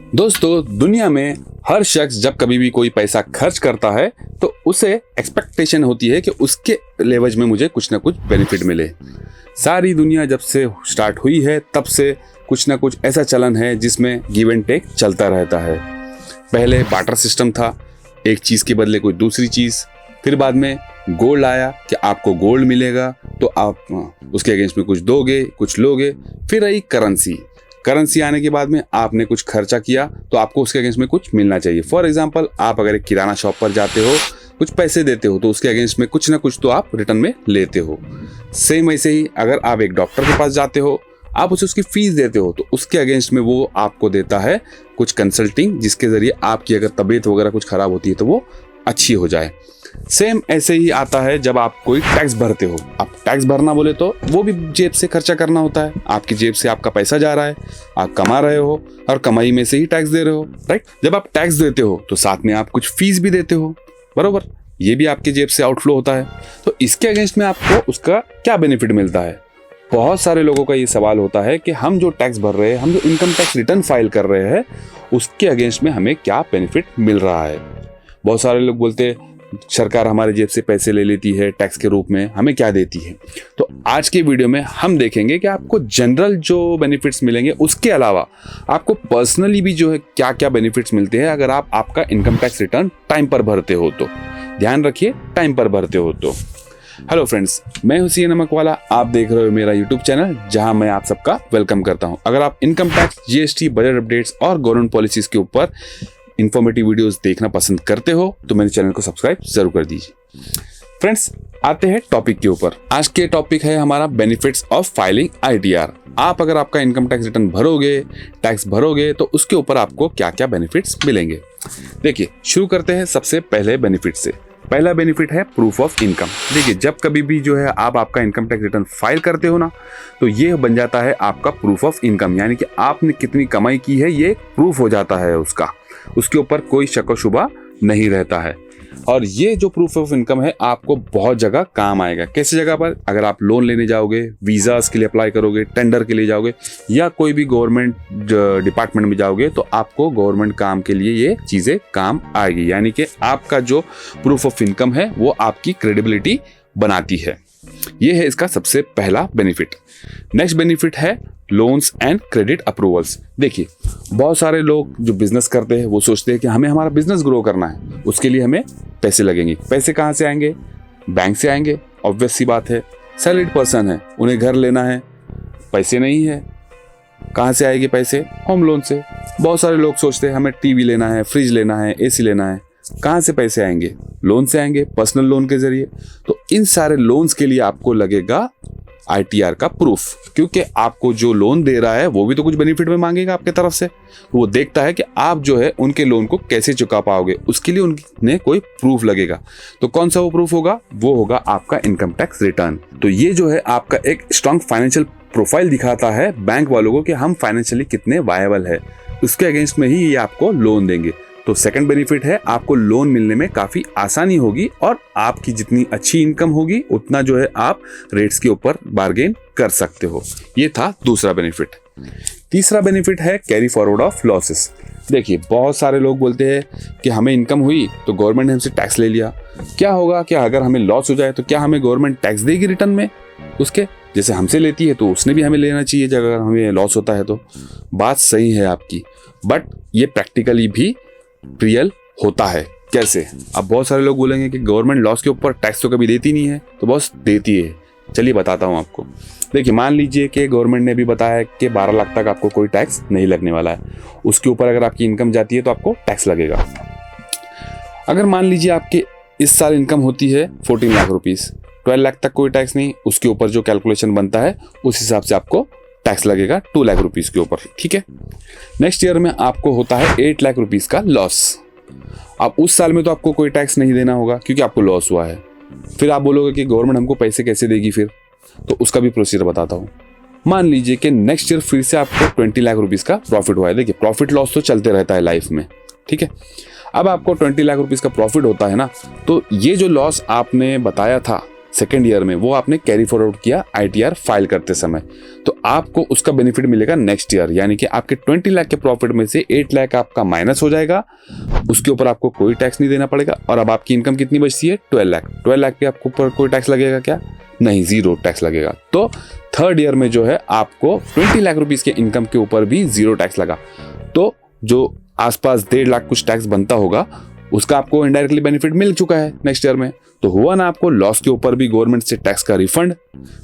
दोस्तों, दुनिया में हर शख्स जब कभी भी कोई पैसा खर्च करता है तो उसे एक्सपेक्टेशन होती है कि उसके लेवज में मुझे कुछ ना कुछ बेनिफिट मिले। सारी दुनिया जब से स्टार्ट हुई है तब से कुछ ना कुछ ऐसा चलन है जिसमें गिव एंड टेक चलता रहता है। पहले बार्टर सिस्टम था, एक चीज़ के बदले कोई दूसरी चीज़। फिर बाद में गोल्ड आया कि आपको गोल्ड मिलेगा तो आप उसके अगेंस्ट में कुछ दोगे, कुछ लोगे। फिर आई करेंसी आने के बाद में आपने कुछ खर्चा किया तो आपको उसके अगेंस्ट में कुछ मिलना चाहिए। फॉर एग्जांपल, आप अगर एक किराना शॉप पर जाते हो, कुछ पैसे देते हो तो उसके अगेंस्ट में कुछ ना कुछ तो आप रिटर्न में लेते हो। सेम ऐसे ही अगर आप एक डॉक्टर के पास जाते हो, आप उसे उसकी फीस देते हो तो उसके अगेंस्ट में वो आपको देता है कुछ कंसल्टिंग, जिसके जरिए आपकी अगर तबीयत वगैरह कुछ खराब होती है तो वो अच्छी हो जाए। सेम ऐसे ही आता है जब आप कोई टैक्स भरते हो। आप टैक्स भरना बोले तो वो भी जेब से खर्चा करना होता है। आपकी जेब से आपका पैसा जा रहा है, आप कमा रहे हो और कमाई में से ही टैक्स दे रहे हो, राइट। जब आप टैक्स देते हो तो साथ में आप कुछ फीस भी देते हो, बरोबर। ये भी आपकी जेब से आउटफ्लो होता है। तो इसके अगेंस्ट में आपको उसका क्या बेनिफिट मिलता है? बहुत सारे लोगों का ये सवाल होता है कि हम जो टैक्स भर रहे हैं, हम जो इनकम टैक्स रिटर्न फाइल कर रहे हैं, उसके अगेंस्ट में हमें क्या बेनिफिट मिल रहा है। बहुत सारे लोग बोलते हैं सरकार हमारे जेब से पैसे ले लेती है टैक्स के रूप में, हमें क्या देती है। तो आज के वीडियो में हम देखेंगे कि आपको जनरल जो बेनिफिट्स मिलेंगे, उसके अलावा आपको पर्सनली भी जो है क्या क्या बेनिफिट्स मिलते हैं अगर आप आपका इनकम टैक्स रिटर्न टाइम पर भरते हो तो। ध्यान रखिए, टाइम पर भरते हो तो। हेलो फ्रेंड्स, मैं हूं सीए नमकवाला। आप देख रहे हो मेरा यूट्यूब चैनल, जहां मैं आप सबका वेलकम करता हूं। अगर आप income tax, GST, budget updates और गवर्नमेंट पॉलिसीज के ऊपर इन्फॉर्मेटिव वीडियोस देखना पसंद करते हो तो मेरे चैनल को सब्सक्राइब जरूर कर दीजिए। फ्रेंड्स, आते हैं टॉपिक के ऊपर। आज के टॉपिक है हमारा बेनिफिट्स ऑफ फाइलिंग आईटीआर। आप अगर आपका इनकम टैक्स रिटर्न भरोगे, टैक्स भरोगे तो उसके ऊपर आपको क्या क्या बेनिफिट्स मिलेंगे। देखिए, शुरू करते हैं सबसे पहले बेनिफिट से। पहला बेनिफिट है प्रूफ ऑफ इनकम। देखिए, जब कभी भी जो है आप आपका इनकम टैक्स रिटर्न फाइल करते हो ना, तो ये बन जाता है आपका प्रूफ ऑफ इनकम, यानी कि आपने कितनी कमाई की है ये प्रूफ हो जाता है उसका। उसके ऊपर कोई शक व शुबा नहीं रहता है। और ये जो प्रूफ ऑफ इनकम है आपको बहुत जगह काम आएगा। कैसी जगह पर? अगर आप लोन लेने जाओगे, वीज़ास के लिए अप्लाई करोगे, टेंडर के लिए जाओगे या कोई भी गवर्नमेंट डिपार्टमेंट में जाओगे तो आपको गवर्नमेंट काम के लिए ये चीज़ें काम आएगी। यानी कि आपका जो प्रूफ ऑफ इनकम है वो आपकी क्रेडिबिलिटी बनाती है। ये है इसका सबसे पहला बेनिफिट। नेक्स्ट बेनिफिट है लोन्स एंड क्रेडिट अप्रूवल्स। देखिए, बहुत सारे लोग जो बिजनेस करते हैं वो सोचते हैं कि हमें हमारा बिजनेस ग्रो करना है, उसके लिए हमें पैसे लगेंगे। पैसे कहाँ से आएंगे? बैंक से आएंगे, ऑब्वियस सी बात है। सैलरीड पर्सन है, उन्हें घर लेना है, पैसे नहीं है, कहाँ से आएंगे पैसे? होम लोन से। बहुत सारे लोग सोचते हैं हमें टीवी लेना है, फ्रिज लेना है, एसी लेना है, कहाँ से पैसे आएंगे? लोन से आएंगे, पर्सनल लोन के जरिए। तो इन सारे लोन्स के लिए आपको लगेगा आईटीआर का प्रूफ, क्योंकि आपको जो लोन दे रहा है वो भी तो कुछ बेनिफिट में मांगेगा आपके तरफ से। वो देखता है कि आप जो है उनके लोन को कैसे चुका पाओगे, उसके लिए उन्हें कोई प्रूफ लगेगा। तो कौन सा वो प्रूफ होगा? वो होगा आपका इनकम टैक्स रिटर्न। तो ये जो है आपका एक स्ट्रॉन्ग फाइनेंशियल प्रोफाइल दिखाता है बैंक वालों को कि हम फाइनेंशियली कितने वायबल है। उसके अगेंस्ट में ही ये आपको लोन देंगे। तो सेकंड बेनिफिट है आपको लोन मिलने में काफ़ी आसानी होगी और आपकी जितनी अच्छी इनकम होगी उतना जो है आप रेट्स के ऊपर बार्गेन कर सकते हो। ये था दूसरा बेनिफिट। तीसरा बेनिफिट है कैरी फॉरवर्ड ऑफ लॉसेस। देखिए, बहुत सारे लोग बोलते हैं कि हमें इनकम हुई तो गवर्नमेंट ने हमसे टैक्स ले लिया। क्या होगा? क्या अगर हमें लॉस हो जाए तो क्या हमें गवर्नमेंट टैक्स देगी रिटर्न में? उसके जैसे हमसे लेती है तो उसने भी हमें लेना चाहिए अगर हमें लॉस होता है तो। बात सही है आपकी, बट ये प्रैक्टिकली भी रियल होता है। कैसे? अब बहुत सारे लोग बोलेंगे कि गवर्नमेंट लॉस के ऊपर टैक्स तो कभी देती नहीं है। तो बॉस, देती है। चलिए बताता हूँ आपको। देखिए, मान लीजिए कि गवर्नमेंट ने भी बताया कि 12 लाख तक आपको कोई टैक्स नहीं लगने वाला है। उसके ऊपर अगर आपकी इनकम जाती है तो आपको टैक्स लगेगा। अगर मान लीजिए आपके इस साल इनकम होती है 14 लाख रुपीज़, 12 लाख तक कोई टैक्स नहीं, उसके ऊपर जो कैलकुलेशन बनता है उस हिसाब से आपको टैक्स लगेगा 2 लाख रुपीज़ के ऊपर, ठीक है। नेक्स्ट ईयर में आपको होता है 8 लाख रुपीज़ का लॉस। अब उस साल में तो आपको कोई टैक्स नहीं देना होगा क्योंकि आपको लॉस हुआ है। फिर आप बोलोगे कि गवर्नमेंट हमको पैसे कैसे देगी फिर? तो उसका भी प्रोसीजर बताता हूँ। मान लीजिए कि नेक्स्ट ईयर फिर से आपको 20 लाख रुपीज़ का प्रॉफिट हुआ है। देखिए, प्रॉफिट लॉस तो चलते रहता है लाइफ में, ठीक है। अब आपको 20 लाख रुपीज़ का प्रॉफिट होता है ना, तो ये जो लॉस आपने बताया था सेकेंड ईयर में वो आपने कैरी फॉरवर्ड किया आईटीआर फाइल करते समय। तो आपको उसका बेनिफिट मिलेगा नेक्स्ट ईयर, यानी कि आपके 20 लाख के प्रॉफिट में से 8 लाख आपका माइनस हो जाएगा, उसके ऊपर आपको कोई टैक्स नहीं देना पड़ेगा। और अब आपकी इनकम कितनी बचती है? 12 लाख। 12 लाख पे आपको ऊपर कोई टैक्स लगेगा क्या? नहीं, 0 टैक्स लगेगा। तो थर्ड ईयर में जो है आपको 20 लाख रुपीस के इनकम के ऊपर भी 0 टैक्स लगा। तो जो आसपास 1.5 लाख कुछ टैक्स बनता होगा उसका आपको इनडायरेक्टली बेनिफिट मिल चुका है नेक्स्ट ईयर में। तो हुआ ना आपको लॉस के ऊपर भी गवर्नमेंट से टैक्स का रिफंड।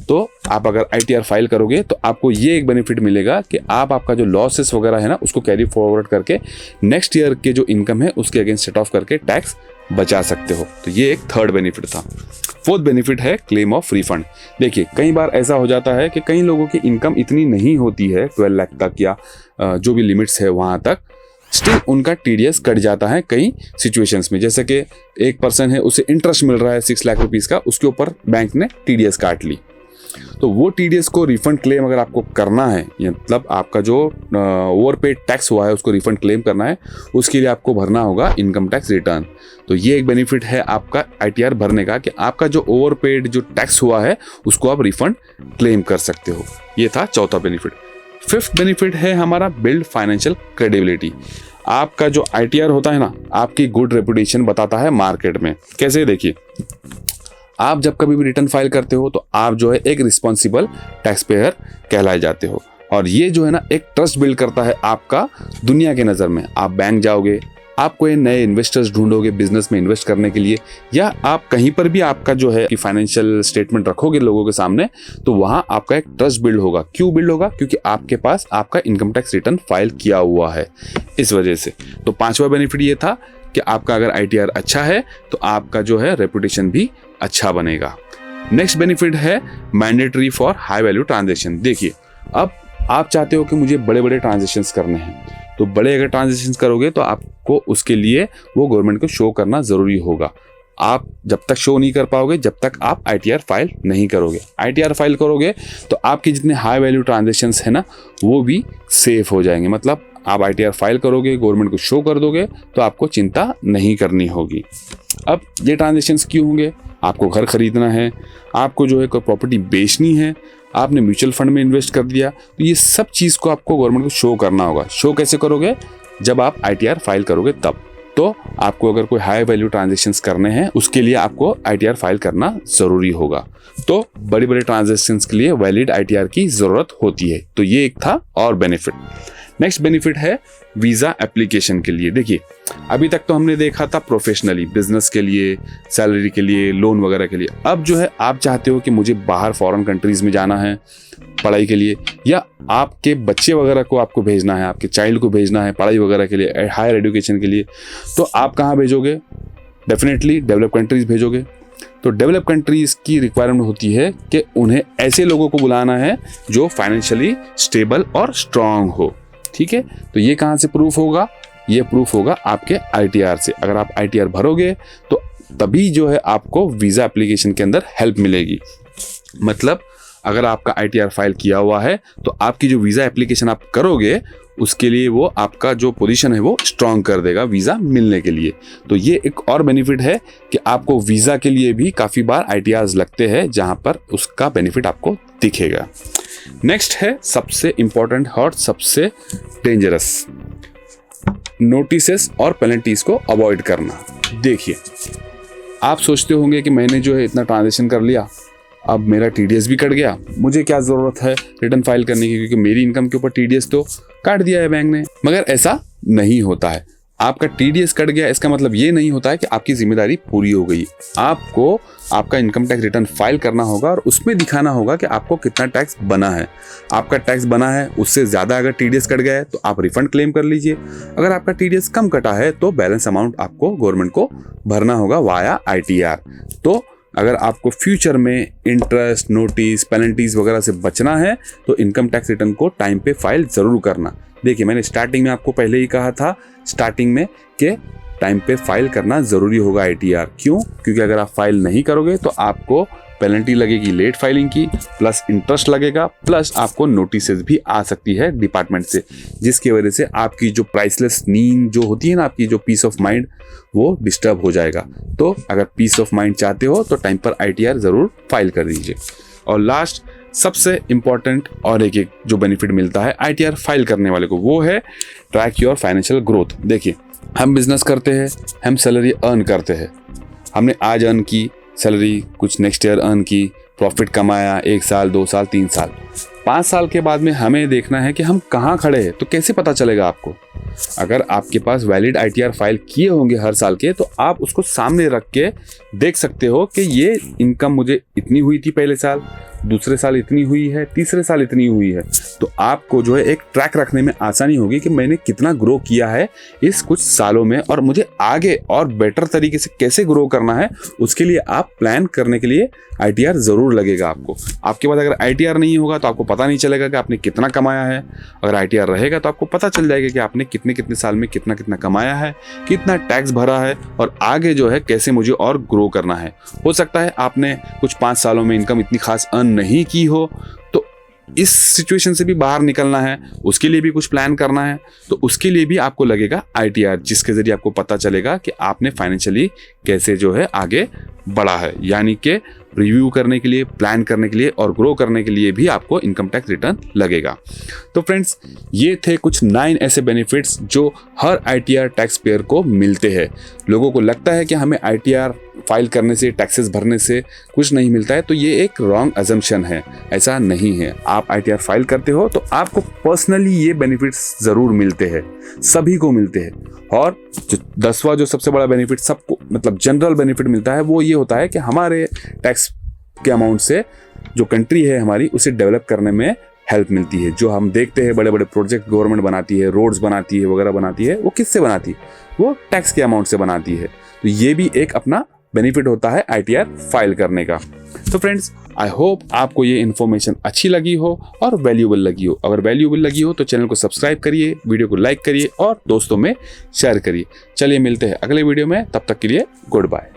तो आप अगर ITR फाइल करोगे तो आपको ये एक बेनिफिट मिलेगा कि आप आपका जो लॉसेस वगैरह है ना उसको कैरी फॉरवर्ड करके नेक्स्ट ईयर के जो इनकम है उसके अगेंस्ट सेट ऑफ करके टैक्स बचा सकते हो। तो ये एक थर्ड बेनिफिट था। फोर्थ बेनिफिट है क्लेम ऑफ रिफंड। देखिए कई बार ऐसा हो जाता है कि कई लोगों की इनकम इतनी नहीं होती है 12 लाख तक या जो भी लिमिट्स है वहाँ तक, स्टिल उनका TDS कट जाता है कई सिचुएशंस में। जैसे कि एक पर्सन है उसे इंटरेस्ट मिल रहा है 6 लाख रुपीस का, उसके ऊपर बैंक ने TDS काट ली। तो वो TDS को रिफंड क्लेम अगर आपको करना है, मतलब आपका जो ओवरपेड टैक्स हुआ है उसको रिफंड क्लेम करना है, उसके लिए आपको भरना होगा इनकम टैक्स रिटर्न। तो ये एक बेनिफिट है आपका ITR भरने का कि आपका जो ओवरपेड जो टैक्स हुआ है उसको आप रिफंड क्लेम कर सकते हो। ये था चौथा बेनिफिट। फिफ्थ बेनिफिट है हमारा बिल्ड फाइनेंशियल क्रेडिबिलिटी। आपका जो ITR होता है ना, आपकी गुड रेपुटेशन बताता है मार्केट में। कैसे? देखिए, आप जब कभी भी रिटर्न फाइल करते हो तो आप जो है एक रिस्पॉन्सिबल टैक्स पेयर कहलाए जाते हो, और ये जो है ना एक ट्रस्ट बिल्ड करता है आपका दुनिया के नज़र में। आप बैंक जाओगे, आप कोई नए इन्वेस्टर्स ढूंढोगे बिजनेस में इन्वेस्ट करने के लिए, या आप कहीं पर भी आपका जो है कि फाइनेंशियल स्टेटमेंट रखोगे लोगों के सामने, तो वहां आपका एक ट्रस्ट बिल्ड होगा। क्यों बिल्ड होगा? क्योंकि आपके पास आपका इनकम टैक्स रिटर्न फाइल किया हुआ है, इस वजह से। तो पांचवा बेनिफिट ये था कि आपका अगर ITR अच्छा है तो आपका जो है रेपुटेशन भी अच्छा बनेगा। नेक्स्ट बेनिफिट है mandatory for high value transaction. देखिए, अब आप चाहते हो कि मुझे बड़े बड़े ट्रांजेक्शन्स करने हैं, तो बड़े अगर ट्रांजेक्शन्स करोगे तो आपको उसके लिए वो गवर्नमेंट को शो करना ज़रूरी होगा। आप जब तक शो नहीं कर पाओगे जब तक आप ITR फाइल नहीं करोगे। ITR फाइल करोगे तो आपके जितने हाई वैल्यू ट्रांजेक्शन्स है ना वो भी सेफ हो जाएंगे। मतलब आप ITR फाइल करोगे, गवर्नमेंट को शो कर दोगे तो आपको चिंता नहीं करनी होगी। अब ये ट्रांजेक्शन्स क्यों होंगे? आपको घर खरीदना है, आपको जो है कोई प्रॉपर्टी बेचनी है, आपने म्यूचुअल फंड में इन्वेस्ट कर दिया, तो ये सब चीज़ को आपको गवर्नमेंट को शो करना होगा। शो कैसे करोगे? जब आप ITR फाइल करोगे तब। तो आपको अगर कोई हाई वैल्यू ट्रांजेक्शन्स करने हैं उसके लिए आपको ITR फाइल करना ज़रूरी होगा। तो बड़े बड़े ट्रांजेक्शन्स के लिए वैलिड ITR की ज़रूरत होती है। तो ये एक था और बेनिफिट। नेक्स्ट बेनिफिट है वीज़ा एप्लीकेशन के लिए। देखिए, अभी तक तो हमने देखा था प्रोफेशनली, बिजनेस के लिए, सैलरी के लिए, लोन वगैरह के लिए। अब जो है आप चाहते हो कि मुझे बाहर फॉरेन कंट्रीज में जाना है पढ़ाई के लिए, या आपके बच्चे वगैरह को आपको भेजना है, आपके चाइल्ड को भेजना है पढ़ाई वगैरह के लिए, हायर एजुकेशन के लिए, तो आप कहाँ भेजोगे? डेफिनेटली डेवलप कंट्रीज भेजोगे। तो डेवलप कंट्रीज की रिक्वायरमेंट होती है कि उन्हें ऐसे लोगों को बुलाना है जो फाइनेंशियली स्टेबल और स्ट्रांग हो। ठीक है, तो ये कहाँ से प्रूफ होगा? ये प्रूफ होगा आपके ITR से। अगर आप ITR भरोगे तो तभी जो है आपको वीज़ा एप्लीकेशन के अंदर हेल्प मिलेगी। मतलब अगर आपका ITR फाइल किया हुआ है तो आपकी जो वीज़ा एप्लीकेशन आप करोगे उसके लिए वो आपका जो पोजीशन है वो स्ट्रांग कर देगा वीज़ा मिलने के लिए। तो ये एक और बेनिफिट है कि आपको वीज़ा के लिए भी काफ़ी बार ITRs लगते हैं जहाँ पर उसका बेनिफिट आपको दिखेगा। नेक्स्ट है सबसे इंपॉर्टेंट और सबसे डेंजरस, नोटिसेस और पेनल्टीज को अवॉइड करना। देखिए, आप सोचते होंगे कि मैंने जो है इतना ट्रांजेक्शन कर लिया, अब मेरा TDS भी कट गया, मुझे क्या ज़रूरत है रिटर्न फाइल करने की, क्योंकि मेरी इनकम के ऊपर TDS तो काट दिया है बैंक ने। मगर ऐसा नहीं होता है। आपका TDS कट गया इसका मतलब ये नहीं होता है कि आपकी जिम्मेदारी पूरी हो गई। आपको आपका इनकम टैक्स रिटर्न फाइल करना होगा और उसमें दिखाना होगा कि आपको कितना टैक्स बना है। आपका टैक्स बना है, उससे ज़्यादा अगर TDS कट गया है तो आप रिफंड क्लेम कर लीजिए। अगर आपका TDS कम कटा है तो बैलेंस अमाउंट आपको गवर्नमेंट को भरना होगा वाया ITR। तो अगर आपको फ्यूचर में इंटरेस्ट, नोटिस, पेनल्टीज वगैरह से बचना है तो इनकम टैक्स रिटर्न को टाइम पे फाइल ज़रूर करना। देखिए, मैंने स्टार्टिंग में आपको पहले ही कहा था स्टार्टिंग में कि टाइम पे फाइल करना ज़रूरी होगा ITR। क्यों? क्योंकि अगर आप फाइल नहीं करोगे तो आपको पेनल्टी लगेगी लेट फाइलिंग की, प्लस इंटरेस्ट लगेगा, प्लस आपको नोटिसेस भी आ सकती है डिपार्टमेंट से, जिसकी वजह से आपकी जो प्राइसलेस नींद जो होती है ना, आपकी जो पीस ऑफ माइंड, वो डिस्टर्ब हो जाएगा। तो अगर पीस ऑफ माइंड चाहते हो तो टाइम पर ITR ज़रूर फाइल कर दीजिए। और लास्ट सबसे इम्पॉर्टेंट और एक जो बेनिफिट मिलता है ITR फाइल करने वाले को, वो है ट्रैक योर फाइनेंशियल ग्रोथ। देखिए, हम बिजनेस करते हैं, हम सैलरी अर्न करते हैं, हमने आज अर्न की सैलरी, कुछ नेक्स्ट ईयर अर्न की, प्रॉफिट कमाया 1 साल 2 साल 3 साल, 5 साल के बाद में हमें देखना है कि हम कहाँ खड़े हैं। तो कैसे पता चलेगा आपको? अगर आपके पास वैलिड ITR फाइल किए होंगे हर साल के, तो आप उसको सामने रख के देख सकते हो कि ये इनकम मुझे इतनी हुई थी पहले साल, दूसरे साल इतनी हुई है, तीसरे साल इतनी हुई है। तो आपको जो है एक ट्रैक रखने में आसानी होगी कि मैंने कितना ग्रो किया है इस कुछ सालों में, और मुझे आगे और बेटर तरीके से कैसे ग्रो करना है, उसके लिए आप प्लान करने के लिए ITR ज़रूर लगेगा आपको। आपके पास अगर ITR नहीं होगा तो आपको पता नहीं चलेगा कि आपने कितना कमाया है। अगर ITR रहेगा तो आपको पता चल जाएगा कि आपने कितने कितने साल में कितना कितना कमाया है, कितना टैक्स भरा है, और आगे जो है कैसे मुझे और ग्रो करना है। हो सकता है आपने कुछ 5 सालों में इनकम इतनी खास अर्न नहीं की हो, तो इस सिचुएशन से भी बाहर निकलना है, उसके लिए भी कुछ प्लान करना है, तो उसके लिए भी आपको लगेगा ITR, जिसके जरिए आपको पता चलेगा कि आपने फाइनेंशियली कैसे जो है आगे बढ़ा है। यानी कि रिव्यू करने के लिए, प्लान करने के लिए और ग्रो करने के लिए भी आपको इनकम टैक्स रिटर्न लगेगा। तो फ्रेंड्स, ये थे कुछ 9 ऐसे बेनिफिट्स जो हर ITR टैक्स पेयर को मिलते हैं। लोगों को लगता है कि हमें ITR फाइल करने से, टैक्सेस भरने से कुछ नहीं मिलता है, तो ये एक रॉन्ग अजम्पशन है। ऐसा नहीं है। आप ITR फाइल करते हो तो आपको पर्सनली ये बेनिफिट्स ज़रूर मिलते हैं, सभी को मिलते हैं। और जो 10वां जो सबसे बड़ा बेनिफिट सबको, मतलब जनरल बेनिफिट मिलता है, वो ये होता है कि हमारे टैक्स के अमाउंट से जो कंट्री है हमारी, उसे डेवलप करने में हेल्प मिलती है। जो हम देखते हैं बड़े बड़े प्रोजेक्ट गवर्नमेंट बनाती है, रोड्स बनाती है वगैरह बनाती है, वो किससे बनाती है? वो टैक्स के अमाउंट से बनाती है। तो ये भी एक अपना बेनिफिट होता है ITR फाइल करने का। तो फ्रेंड्स, आई होप आपको ये इन्फॉर्मेशन अच्छी लगी हो और वैल्यूएबल लगी हो। अगर वैल्यूएबल लगी हो तो चैनल को सब्सक्राइब करिए, वीडियो को लाइक करिए और दोस्तों में शेयर करिए। चलिए मिलते हैं अगले वीडियो में, तब तक के लिए गुड बाय।